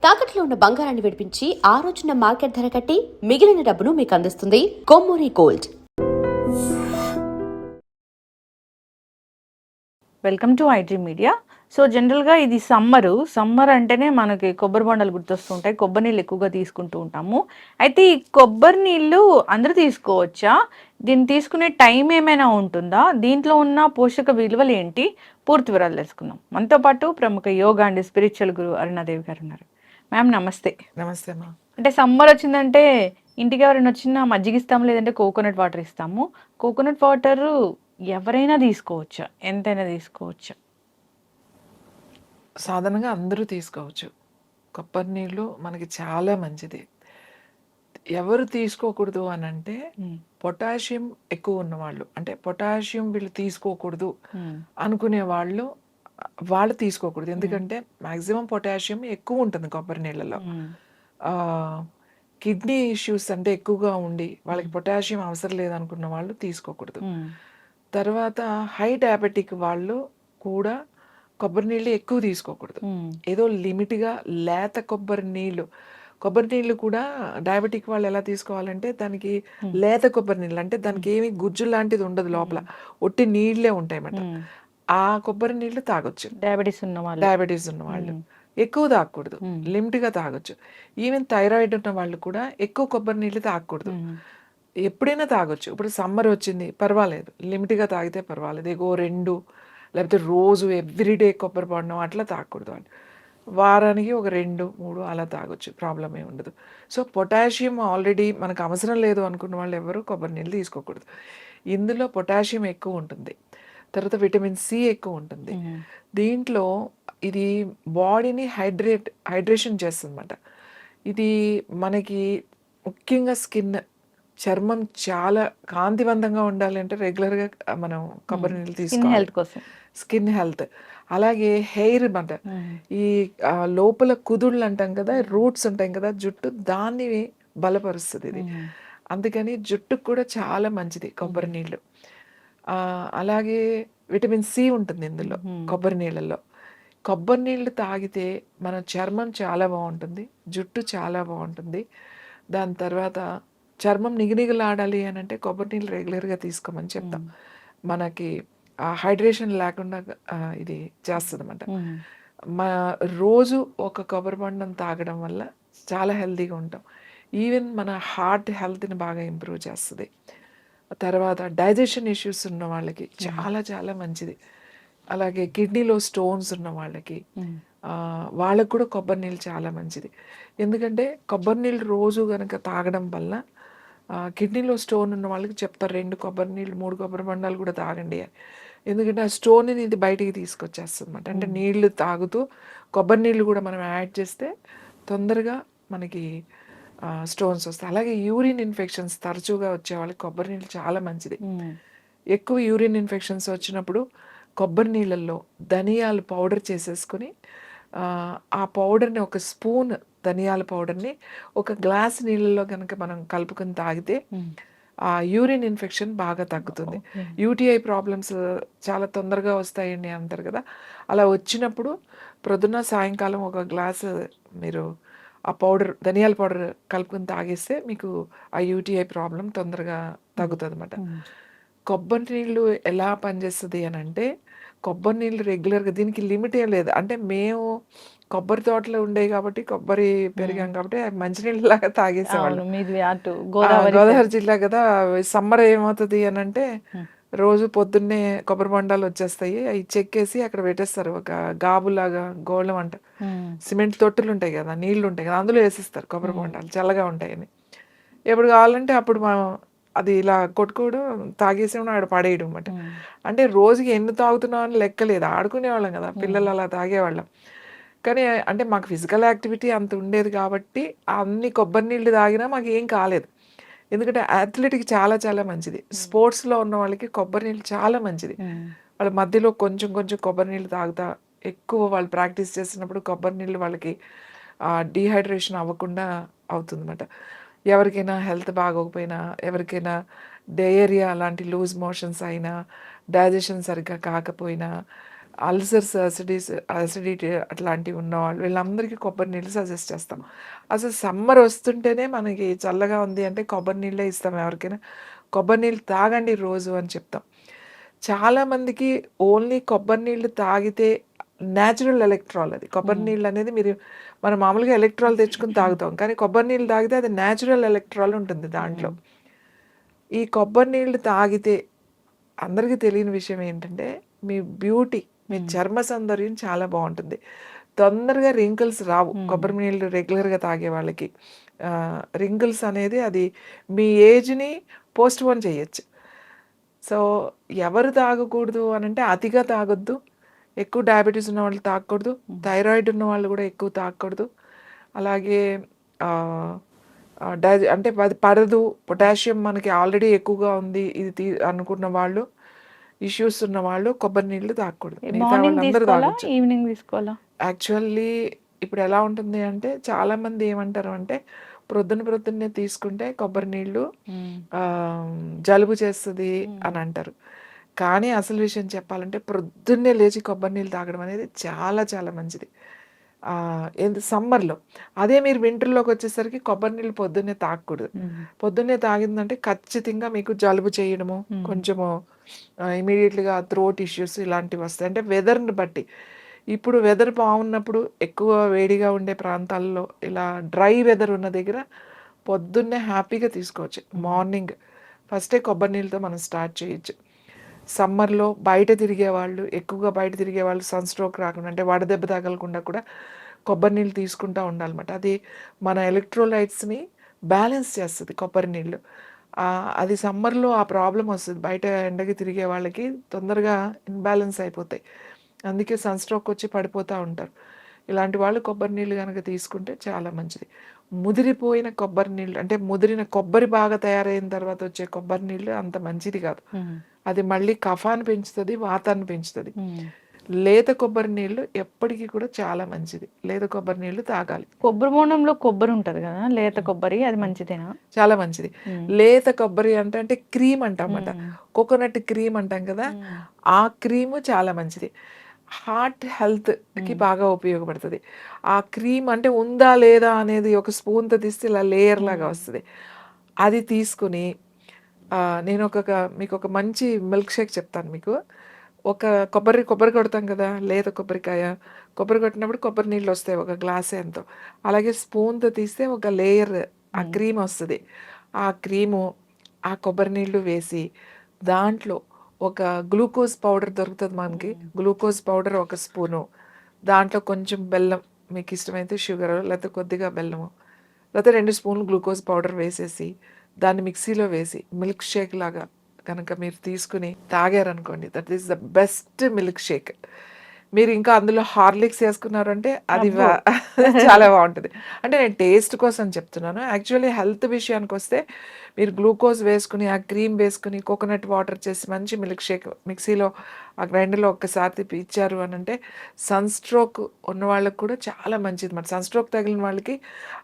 తాకట్లో ఉన్న బంగారాన్ని విడిపించి ఆ రోజున మార్కెట్ ధర కట్టి మిగిలిన డబ్బును మీకు అందిస్తుంది Kommuri gold. Welcome to IT media. So జనరల్గా ఇది సమ్మర్ అంటేనే మనకి కొబ్బరి బొండాలు గుర్తొస్తుంటాయి. కొబ్బరి నీళ్ళు ఎక్కువగా తీసుకుంటూ ఉంటాము. అయితే ఈ కొబ్బరి నీళ్ళు అందరూ తీసుకోవచ్చా? దీన్ని తీసుకునే టైం ఏమైనా ఉంటుందా? దీంట్లో ఉన్న పోషక విలువలు ఏంటి? పూర్తి వివరాలు తెలుసుకుందాం. మనతో పాటు ప్రముఖ యోగా అండ్ స్పిరిచువల్ గురు అరుణాదేవి గారు ఉన్నారు. మ్యామ్ నమస్తే. నమస్తే అమ్మా. అంటే సమ్మర్ వచ్చిందంటే ఇంటికి ఎవరైనా వచ్చినా మజ్జిగ ఇస్తాము, లేదంటే కోకోనట్ వాటర్ ఇస్తాము. కోకోనట్ వాటర్ ఎవరైనా తీసుకోవచ్చా? ఎంతైనా తీసుకోవచ్చా? సాధారణంగా అందరూ తీసుకోవచ్చు. కొబ్బరి నీళ్ళు మనకి చాలా మంచిది. ఎవరు తీసుకోకూడదు అని అంటే పొటాషియం ఎక్కువ ఉన్నవాళ్ళు, అంటే పొటాషియం వీళ్ళు తీసుకోకూడదు అనుకునే వాళ్ళు తీసుకోకూడదు. ఎందుకంటే మ్యాక్సిమం పొటాషియం ఎక్కువ ఉంటుంది కొబ్బరి నీళ్ళలో. కిడ్నీ ఇష్యూస్ అంటే ఎక్కువగా ఉండి వాళ్ళకి పొటాషియం అవసరం లేదనుకున్న వాళ్ళు తీసుకోకూడదు. తర్వాత హై డయాబెటిక్ వాళ్ళు కూడా కొబ్బరి నీళ్ళు ఎక్కువ తీసుకోకూడదు. ఏదో లిమిట్గా లేత కొబ్బరి నీళ్ళు కూడా డయాబెటిక్ వాళ్ళు ఎలా తీసుకోవాలంటే దానికి లేత కొబ్బరి నీళ్ళు, అంటే దానికి ఏమి గుజ్జు లాంటిది ఉండదు, లోపల ఒట్టి నీళ్ళే ఉంటాయి అన్నమాట. ఆ కొబ్బరి నీళ్ళు తాగొచ్చు డయాబెటీస్ ఉన్న వాళ్ళు. ఎక్కువ తాగకూడదు, లిమిట్గా తాగొచ్చు. ఈవెన్ థైరాయిడ్ ఉన్న వాళ్ళు కూడా ఎక్కువ కొబ్బరి నీళ్ళు తాగకూడదు. ఎప్పుడైనా తాగొచ్చు. ఇప్పుడు సమ్మర్ వచ్చింది పర్వాలేదు, లిమిట్గా తాగితే పర్వాలేదు. ఎగో 2 లేకపోతే రోజు ఎవ్రీడే కొబ్బరి బొండం అట్లా తాగకూడదు. వాళ్ళు వారానికి ఒక 2-3 అలా తాగొచ్చు, ప్రాబ్లం ఏమి ఉండదు. సో పొటాషియం ఆల్రెడీ మనకు అవసరం లేదు అనుకున్న వాళ్ళు ఎవరు కొబ్బరి నీళ్ళు తీసుకోకూడదు. ఇందులో పొటాషియం ఎక్కువ ఉంటుంది, తర్వాత విటమిన్ సి ఎక్కువ ఉంటుంది. దీంట్లో ఇది బాడీని హైడ్రేషన్ చేస్తుంది అన్నమాట. ఇది మనకి ముఖ్యంగా చర్మం చాలా కాంతివంతంగా ఉండాలి అంటే రెగ్యులర్గా మనం కొబ్బరి నీళ్ళు తీసుకోవాలి, స్కిన్ హెల్త్. అలాగే హెయిర్ అన్నమాట, ఈ లోపల కుదుళ్ళు అంటాం కదా, రూట్స్ ఉంటాయి కదా జుట్టు, దాన్ని బలపరుస్తుంది ఇది. అందుకని జుట్టుకు కూడా చాలా మంచిది కొబ్బరి నీళ్ళు. అలాగే విటమిన్ సి ఉంటుంది ఇందులో కొబ్బరి నీళ్ళల్లో. కొబ్బరి నీళ్ళు తాగితే మన చర్మం చాలా బాగుంటుంది, జుట్టు చాలా బాగుంటుంది. దాని తర్వాత చర్మం నిగనిగలాడాలి అని అంటే కొబ్బరి నీళ్ళు రెగ్యులర్గా తీసుకోమని చెప్తాం. మనకి హైడ్రేషన్ లేకుండా ఇది చేస్తుంది అన్నమాట. రోజు ఒక కొబ్బరి బొండం తాగడం వల్ల చాలా హెల్తీగా ఉంటాం. ఈవెన్ మన హార్ట్ హెల్త్ని బాగా ఇంప్రూవ్ చేస్తుంది. తర్వాత డైజెషన్ ఇష్యూస్ ఉన్న వాళ్ళకి చాలా చాలా మంచిది. అలాగే కిడ్నీలో స్టోన్స్ ఉన్న వాళ్ళకి వాళ్ళకు కూడా కొబ్బరి నీళ్ళు చాలా మంచిది. ఎందుకంటే కొబ్బరి నీళ్ళు రోజు కనుక తాగడం వల్ల కిడ్నీలో స్టోన్ ఉన్న వాళ్ళకి చెప్తారు 2 కొబ్బరి నీళ్ళు 3 కొబ్బరి బొండాలు కూడా తాగండి అని. ఎందుకంటే ఆ స్టోన్ని ఇది బయటికి తీసుకొచ్చేస్తుంది అన్నమాట. అంటే నీళ్లు తాగుతూ కొబ్బరి నీళ్ళు కూడా మనం యాడ్ చేస్తే తొందరగా మనకి స్టోన్స్ వస్తాయి. అలాగే యూరిన్ ఇన్ఫెక్షన్స్ తరచుగా వచ్చే వాళ్ళకి కొబ్బరి నీళ్ళు చాలా మంచిది. ఎక్కువ యూరిన్ ఇన్ఫెక్షన్స్ వచ్చినప్పుడు కొబ్బరి నీళ్ళల్లో ధనియాల పౌడర్ చేసేసుకొని ఆ పౌడర్ని ఒక స్పూన్ ధనియాల పౌడర్ని ఒక గ్లాస్ నీళ్ళలో కనుక మనం కలుపుకొని తాగితే ఆ యూరిన్ ఇన్ఫెక్షన్ బాగా తగ్గుతుంది. యూటీఐ ప్రాబ్లమ్స్ చాలా తొందరగా వస్తాయండి అంటారు కదా, అలా వచ్చినప్పుడు ప్రొద్దున సాయంకాలం ఒక గ్లాసు మీరు ఆ ధనియాల పౌడర్ కలుపుకొని తాగేస్తే మీకు ఆ యూటీఐ ప్రాబ్లం తొందరగా తగ్గుతుంది అన్నమాట. కొబ్బరి నీళ్ళు ఎలా పనిచేస్తుంది అని అంటే, కొబ్బరి నీళ్ళు రెగ్యులర్గా దీనికి లిమిట్ ఏం లేదు. అంటే మేము కొబ్బరి తోటలో ఉండేవి కాబట్టి కొబ్బరి పెరిగాం కాబట్టి మంచినీళ్ళు లాగా తాగేసేవాళ్ళం. గోదావరి జిల్లా కదా, సమ్మర్ ఏమవుతుంది అని అంటే రోజు పొద్దున్నే కొబ్బరి బొండాలు వచ్చేస్తాయి, అవి చెక్కేసి అక్కడ పెట్టేస్తారు. ఒక గాబులాగా గోళం అంట, సిమెంట్ తొట్టులు ఉంటాయి కదా, నీళ్లు ఉంటాయి కదా, అందులో వేసిస్తారు కొబ్బరి బొండాలు, చల్లగా ఉంటాయని. ఎప్పుడు కావాలంటే అప్పుడు మనం అది ఇలా కొట్టుకోవడం, తాగేసేవడం, ఆడ పడేయడం అన్నమాట. అంటే రోజుకి ఎన్ని తాగుతున్నాం అని లెక్కలేదు, ఆడుకునేవాళ్ళం కదా పిల్లలు, అలా తాగేవాళ్ళం. కానీ అంటే మాకు ఫిజికల్ యాక్టివిటీ అంత ఉండేది కాబట్టి అన్ని కొబ్బరి నీళ్ళు తాగినా మాకు ఏం కాలేదు. ఎందుకంటే అథ్లెటిక్ చాలా చాలా మంచిది. స్పోర్ట్స్లో ఉన్న వాళ్ళకి కొబ్బరి నీళ్ళు చాలా మంచిది. వాళ్ళ మధ్యలో కొంచెం కొంచెం కొబ్బరి నీళ్ళు తాగుతా ఎక్కువ వాళ్ళు ప్రాక్టీస్ చేసినప్పుడు కొబ్బరి నీళ్ళు వాళ్ళకి డీహైడ్రేషన్ అవ్వకుండా అవుతుంది అన్నమాట. ఎవరికైనా హెల్త్ బాగోకపోయినా, ఎవరికైనా డయేరియా అలాంటి లూజ్ మోషన్స్ అయినా, డైజెషన్ సరిగ్గా కాకపోయినా, అల్సర్స్, అసిడిటీ అట్లాంటివి ఉన్నవాళ్ళు వీళ్ళందరికీ కొబ్బరి నీళ్ళు సజెస్ట్ చేస్తాం. అసలు సమ్మర్ వస్తుంటేనే మనకి చల్లగా ఉంది అంటే కొబ్బరి నీళ్ళే ఇస్తాం ఎవరికైనా. కొబ్బరి నీళ్ళు తాగండి రోజు అని చెప్తాం. చాలామందికి ఓన్లీ కొబ్బరి నీళ్ళు తాగితే న్యాచురల్ ఎలక్ట్రాల్ అది. కొబ్బరి నీళ్ళు అనేది మనం మామూలుగా ఎలక్ట్రాల్ తెచ్చుకొని తాగుతాం. కానీ కొబ్బరి నీళ్ళు తాగితే అది న్యాచురల్ ఎలక్ట్రాల్ ఉంటుంది దాంట్లో. ఈ కొబ్బరి నీళ్ళు తాగితే అందరికీ తెలియని విషయం ఏంటంటే మీ బ్యూటీ, మీ చర్మ సౌందర్యం చాలా బాగుంటుంది. తొందరగా రింకిల్స్ రావు కొబ్బరి నీళ్ళు రెగ్యులర్గా తాగే వాళ్ళకి. రింకిల్స్ అనేది అది మీ ఏజ్ని పోస్ట్ పోన్ చేయొచ్చు. సో ఎవరు తాగకూడదు అని అంటే అతిగా తాగొద్దు, ఎక్కువ డయాబెటీస్ ఉన్న వాళ్ళు తాగకూడదు, థైరాయిడ్ ఉన్న వాళ్ళు కూడా ఎక్కువ తాగకూడదు. అలాగే అంటే అది పడదు, పొటాషియం మనకి ఆల్రెడీ ఎక్కువగా ఉంది ఇది అనుకున్న వాళ్ళు, ఇష్యూస్ ఉన్న వాళ్ళు కొబ్బరి నీళ్ళు తాగకూడదు. మిగతా మార్నింగ్ వాళ్ళందరూ తీసుకోవాలా తాగొచ్చు. ఈవినింగ్ తీసుకోవాలా? యాక్చువల్లీ ఇప్పుడు ఎలా ఉంటుంది అంటే చాలామంది ఏమంటారు అంటే ప్రొద్దున్నే తీసుకుంటే కొబ్బరి నీళ్ళు జలుబు చేస్తుంది అని అంటారు. కానీ అసలు విషయం చెప్పాలంటే ప్రొద్దున్నే లేచి కొబ్బరి నీళ్ళు తాగడం అనేది చాలా చాలా మంచిది. సమ్మర్లో. అదే మీరు వింటర్లోకి వచ్చేసరికి కొబ్బరి నీళ్ళు పొద్దున్నే తాగకూడదు. పొద్దున్నే తాగిందంటే ఖచ్చితంగా మీకు జలుబు చేయడము, కొంచెము ఇమీడియట్లీగా థ్రోట్ ఇష్యూస్ ఇలాంటివి వస్తాయి. అంటే వెదర్ని బట్టి. ఇప్పుడు వెదర్ బాగున్నప్పుడు ఎక్కువ వేడిగా ఉండే ప్రాంతాల్లో ఇలా డ్రై వెదర్ ఉన్న దగ్గర పొద్దున్నే హ్యాపీగా తీసుకోవచ్చు. మార్నింగ్ ఫస్టే కొబ్బరి నీళ్ళతో మనం స్టార్ట్ చేయొచ్చు. సమ్మర్లో ఎక్కువగా బయట తిరిగే వాళ్ళు సన్ స్ట్రోక్ రాకుండా అంటే వడదెబ్బ తగలకుండా కూడా కొబ్బరి నీళ్ళు తీసుకుంటూ ఉండాలన్నమాట. అది మన ఎలక్ట్రోలైట్స్ని బ్యాలెన్స్ చేస్తుంది కొబ్బరి నీళ్ళు. అది సమ్మర్లో ఆ ప్రాబ్లం వస్తుంది. బయట ఎండకి తిరిగే వాళ్ళకి తొందరగా ఇన్బ్యాలెన్స్ అయిపోతాయి. అందుకే సన్ స్ట్రోక్ వచ్చి పడిపోతూ ఉంటారు. ఇలాంటి వాళ్ళు కొబ్బరి నీళ్ళు కనుక తీసుకుంటే చాలా మంచిది. ముదిరిపోయిన కొబ్బరి నీళ్ళు అంటే ముదిరిన కొబ్బరి బాగా తయారైన తర్వాత వచ్చే కొబ్బరి నీళ్ళు అంత మంచిది కాదు. అది మళ్ళీ కఫాన్ని పెంచుతుంది, వాతాన్ని పెంచుతుంది. లేత కొబ్బరి నీళ్ళు ఎప్పటికీ కూడా చాలా మంచిది. లేత కొబ్బరి నీళ్ళు తాగాలి. కొబ్బరి బోండంలో కొబ్బరి ఉంటది కదా, లేత కొబ్బరి, అది మంచిదేనా? చాలా మంచిది. లేత కొబ్బరి అంటే క్రీమ్ అంటాం అన్నమాట. కోకోనట్ క్రీమ్ అంటాం కదా, ఆ క్రీము చాలా మంచిది. హార్ట్ హెల్త్కి బాగా ఉపయోగపడుతుంది. ఆ క్రీమ్ అంటే ఉందా లేదా అనేది ఒక స్పూన్తో తీస్తే ఇలా లేయర్ లాగా వస్తుంది. అది తీసుకుని నేను మీకు ఒక మంచి మిల్క్ షేక్ చెప్తాను మీకు. ఒక కొబ్బరి కొడతాం కదా, లేత కొబ్బరి కొట్టినప్పుడు కొబ్బరి నీళ్ళు వస్తాయి ఒక గ్లాస్ ఎంతో. అలాగే స్పూన్తో తీస్తే ఒక లేయర్ ఆ క్రీమ్ వస్తుంది. ఆ క్రీము ఆ కొబ్బరి నీళ్ళు వేసి దాంట్లో ఒక గ్లూకోజ్ పౌడర్ దొరుకుతుంది మనకి. గ్లూకోజ్ పౌడర్ ఒక స్పూను, దాంట్లో కొంచెం బెల్లం, మీకు ఇష్టమైతే షుగర్ లేకపోతే కొద్దిగా బెల్లము, లేకపోతే 2 స్పూన్లు గ్లూకోజ్ పౌడర్ వేసేసి దాన్ని మిక్సీలో వేసి మిల్క్ షేక్ లాగా కనుక మీరు తీసుకుని తాగారనుకోండి, that is the best milkshake. మీరు ఇంకా అందులో హార్లిక్స్ వేసుకున్నారంటే అది చాలా బాగుంటుంది. అంటే నేను టేస్ట్ కోసం చెప్తున్నాను. యాక్చువల్లీ హెల్త్ విషయానికి వస్తే మీరు గ్లూకోజ్ వేసుకుని ఆ క్రీమ్ వేసుకుని కోకోనట్ వాటర్ చేసి మంచి మిల్క్ షేక్ మిక్సీలో ఆ గ్రైండర్లో ఒక్కసారి తిప్పి ఇచ్చారు అని అంటే సన్ స్ట్రోక్ ఉన్న వాళ్ళకి కూడా చాలా మంచిది. మరి సన్ స్ట్రోక్ తగిలిన వాళ్ళకి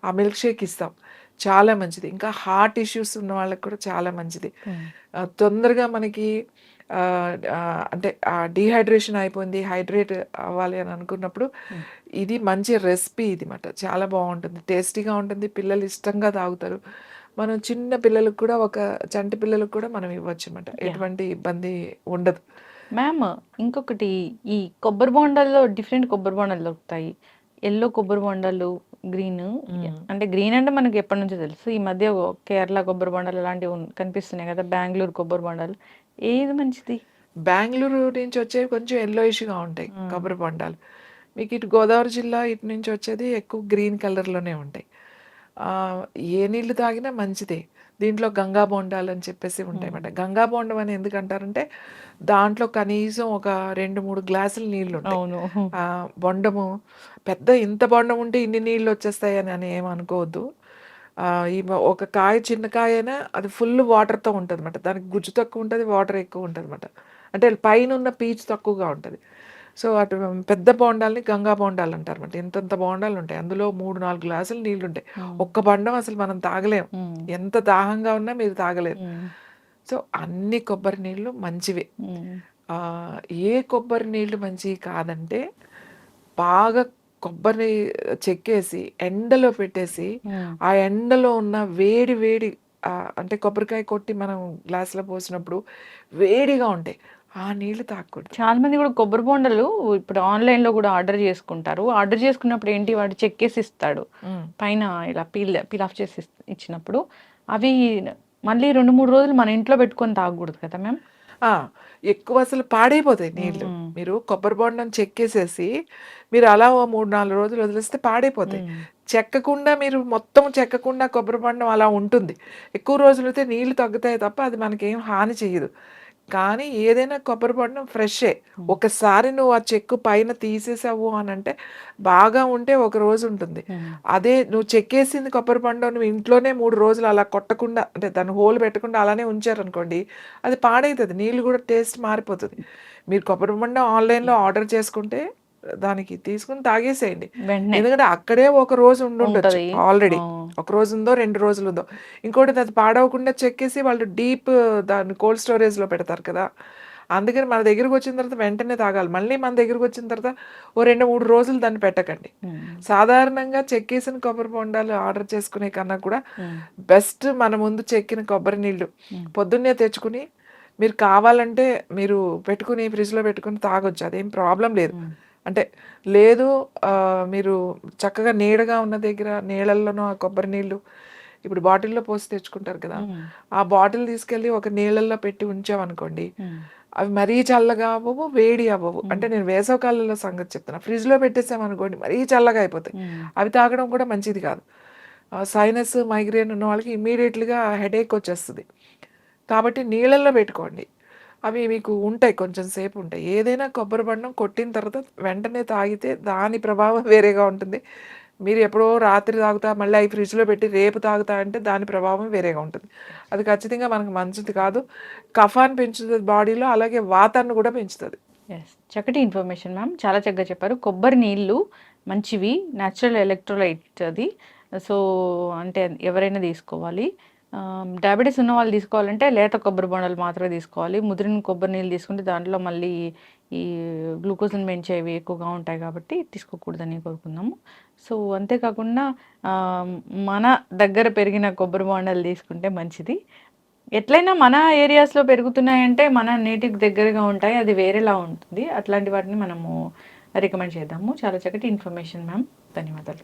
ఆ మిల్క్ షేక్ ఇస్తాం, చాలా మంచిది. ఇంకా హార్ట్ ఇష్యూస్ ఉన్న వాళ్ళకి కూడా చాలా మంచిది. తొందరగా మనకి అంటే డీహైడ్రేషన్ అయిపోయింది, హైడ్రేట్ అవ్వాలి అని అనుకున్నప్పుడు ఇది మంచి రెసిపీ ఇది మాట. చాలా బాగుంటుంది, టేస్టీగా ఉంటుంది, పిల్లలు ఇష్టంగా తాగుతారు. మనం చిన్న పిల్లలకు కూడా చంటి పిల్లలకు కూడా మనం ఇవ్వచ్చు అనమాట, ఎటువంటి ఇబ్బంది ఉండదు. మ్యామ్ ఇంకొకటి, ఈ కొబ్బరి బొండాల్లో డిఫరెంట్ కొబ్బరి బొండాలు దొరుకుతాయి. ఎల్లో కొబ్బరి బొండాలు, గ్రీన్. అంటే గ్రీన్ అంటే మనకి ఎప్పటి నుంచో తెలుసు. ఈ మధ్య కేరళ కొబ్బరి బొండాలు అలాంటివి కనిపిస్తున్నాయి కదా, బెంగళూరు కొబ్బరి బొండాలు. ఏది మంచిది? బెంగళూరు నుంచి వచ్చేవి కొంచెం ఎల్లోయిష్గా ఉంటాయి కొబ్బరి బొండాలు. మీకు ఇటు గోదావరి జిల్లా ఇటు నుంచి వచ్చేది ఎక్కువ గ్రీన్ కలర్లోనే ఉంటాయి. ఏ నీళ్లు తాగినా మంచిదే. దీంట్లో గంగా బొండాలు అని చెప్పేసి ఉంటాయి అన్నమాట. గంగా బొండం అని ఎందుకు అంటారంటే దాంట్లో కనీసం ఒక 2-3 గ్లాసులు నీళ్ళు ఉంటాయి. అవును. బొండము పెద్ద ఇంత బొండం ఉంటే ఇన్ని నీళ్ళు వచ్చేస్తాయని అని ఏమనుకోవద్దు. ఒక చిన్న కాయ అయినా అది ఫుల్ వాటర్తో ఉంటుంది అనమాట. దానికి గుజ్జు తక్కువ ఉంటుంది, వాటర్ ఎక్కువ ఉంటుంది అనమాట. అంటే పైన ఉన్న పీచు తక్కువగా ఉంటుంది. సో అటు పెద్ద బొండాలని గంగా బొండాలు అంటారు అనమాట. ఇంతంత బొండాలు ఉంటాయి, అందులో 3-4 గ్లాసులు నీళ్ళు ఉంటాయి. ఒక్క బండం అసలు మనం తాగలేం, ఎంత దాహంగా ఉన్నా మీరు తాగలేరు. సో అన్ని కొబ్బరి నీళ్ళు మంచివే. ఏ కొబ్బరి నీళ్ళు మంచివి కాదంటే, బాగా కొబ్బరిని చెక్కేసి, ఎండలో పెట్టేసి, ఆ ఎండలో ఉన్న వేడి వేడి అంటే కొబ్బరికాయ కొట్టి మనం గ్లాస్‌లో పోసినప్పుడు వేడిగా ఉంటాయి. ఆ నీళ్ళు తాగకూడదు. చాలా మంది కూడా కొబ్బరి బొండలు ఇప్పుడు ఆన్‌లైన్‌లో కూడా ఆర్డర్ చేసుకుంటారు. ఆర్డర్ చేసుకున్నప్పుడు ఏంటి వాడు చెక్కేసి ఇస్తాడు. హ్మ్. పైన ఇలా పీల్ ఆఫ్ చేసి ఇచ్చినప్పుడు అవి మళ్ళీ 2, 3 రోజులు మన ఇంట్లో పెట్టుకొని తాగకూడదు కదా మ్యామ్? ఆ! ఎక్కువ అసలు పాడైపోతాయి నీళ్ళు. మీరు కొబ్బరి బొండం చెక్కేసేసి, మీరు అలా ఓ 3, 4 రోజులు వదిలేస్తే పాడైపోతాయి. చెక్కకుండా మీరు మొత్తం చెక్కకుండా కొబ్బరి బొండం అలా ఉంటుంది. ఎక్కువ రోజులైతే నీళ్ళు తగ్గుతాయి తప్ప అది మనకేం హాని చేయదు. కానీ ఏదైనా కొబ్బరి బొండం ఫ్రెషే. ఒకసారి నువ్వు ఆ చెక్కు పైన తీసేసావు అనంటే, బాగా ఉంటే ఒక రోజు ఉంటుంది. అదే నువ్వు చెక్కేసింది కొబ్బరి బొండం నువ్వు ఇంట్లోనే 3 రోజులు అలా కొట్టకుండా, అంటే దాన్ని హోల్ పెట్టకుండా అలానే ఉంచారనుకోండి, అది పాడైతది. నీళ్ళు కూడా టేస్ట్ మారిపోతది. మీరు కొబ్బరి బొండం ఆన్‌లైన్‌లో ఆర్డర్ చేసుకుంటే, దానికి తీసుకొని తాగేసేయండి. వెంటనే ఎందుకంటే అక్కడే ఒక రోజు ఉండుండొచ్చు ఉంటది. ఆల్రెడీ. ఆ! ఒక రోజుందో, 2 రోజులుందో. ఇంకోటి అది పాడవకుండా చెక్కేసి వాళ్ళు డీప్ దాన్ని కోల్డ్ స్టోరేజ్‌లో పెడతారు కదా! అందుకని మన దగ్గరకొచ్చిన తర్వాత వెంటనే తాగాలి. మళ్ళీ మన దగ్గరకొచ్చిన తర్వాత ఓ 2, 3 రోజులు దాన్ని పెట్టకండి. సాధారణంగా చెక్కేసిన కొబ్బరి బొండాలు ఆర్డర్ చేసుకునే కన్నా కూడా బెస్ట్ మన ముందు చెక్కిన కొబ్బరి నీళ్ళు పొద్దున్నే తెచ్చుకుని, మీరు కావాలంటే మీరు పెట్టుకుని ఫ్రిడ్జ్‌లో పెట్టుకొని తాగొచ్చు. అదేం ప్రాబ్లమ్ లేదు. అంటే లేదు మీరు చక్కగా నీడగా ఉన్న దగ్గర నీళ్ళల్లోనో ఆ కొబ్బరి నీళ్ళు ఇప్పుడు బాటిల్‌లో పోసి తెచ్చుకుంటారు కదా! ఆ బాటిల్ తీసుకెళ్ళి ఒక నీళ్ళల్లో పెట్టి ఉంచామనుకోండి, అవి మరీ చల్లగా అవ్వవు, వేడి అవ్వవు. అంటే నేను వేసవికాలంలో సంగతి చెప్తున్నా. ఫ్రిడ్జ్‌లో పెట్టేసామనుకోండి మరీ చల్లగా అయిపోతాయి. అవి తాగడం కూడా మంచిది కాదు. సైనస్, మైగ్రేన్ ఉన్న వాళ్ళకి ఇమ్మీడియేట్‌గా హెడేక్ వచ్చేస్తది. కాబట్టి నీళ్ళల్లో పెట్టుకోండి. అవి మీకు ఉంటాయి, కొంచెం సేపు ఉంటాయి. ఏదైనా కొబ్బరి బొండం కొట్టిన తర్వాత వెంటనే తాగితే దాని ప్రభావం వేరేగా ఉంటుంది. మీరు ఎప్పుడో రాత్రి తాగుతా, మళ్ళీ అయి ఫ్రిడ్జ్‌లో పెట్టి రేపు తాగుతా అంటే దాని ప్రభావం వేరేగా ఉంటుంది. అది ఖచ్చితంగా మనకు మంచిది కాదు. కఫాన్ని పెంచుతది బాడీలో, అలాగే వాతాన్ని కూడా పెంచుతది. యెస్. చక్కటి ఇన్ఫర్మేషన్ మ్యామ్. చాలా చక్కగా చెప్పారు. కొబ్బరి నీళ్ళు మంచివి. న్యాచురల్ ఎలక్ట్రోలైట్ అది. సో, అంటే ఎవరైనా తీసుకోవాలి. డయాబెటిస్ ఉన్న వాళ్ళు తీసుకోవాలంటే లేత కొబ్బరి బొండాలు మాత్రమే తీసుకోవాలి. ముదిరిన కొబ్బరి నీళ్ళు తీసుకుంటే దాంట్లో మళ్ళీ ఈ గ్లూకోజ్‌ని పెంచేవి ఎక్కువగా ఉంటాయి కాబట్టి తీసుకోకూడదని కోరుకుందాము. సో, అంతేకాకుండా మన దగ్గర పెరిగిన కొబ్బరి బొండాలు తీసుకుంటే మంచిది. ఎట్లైనా మన ఏరియాస్‌లో పెరుగుతున్నాయంటే మన నీటికి దగ్గరగా ఉంటాయి. అది వేరేలా ఉంటుంది. అట్లాంటి వాటిని మనము రికమెండ్ చేద్దాము. చాలా చక్కటి ఇన్ఫర్మేషన్ మ్యామ్. ధన్యవాదాలు.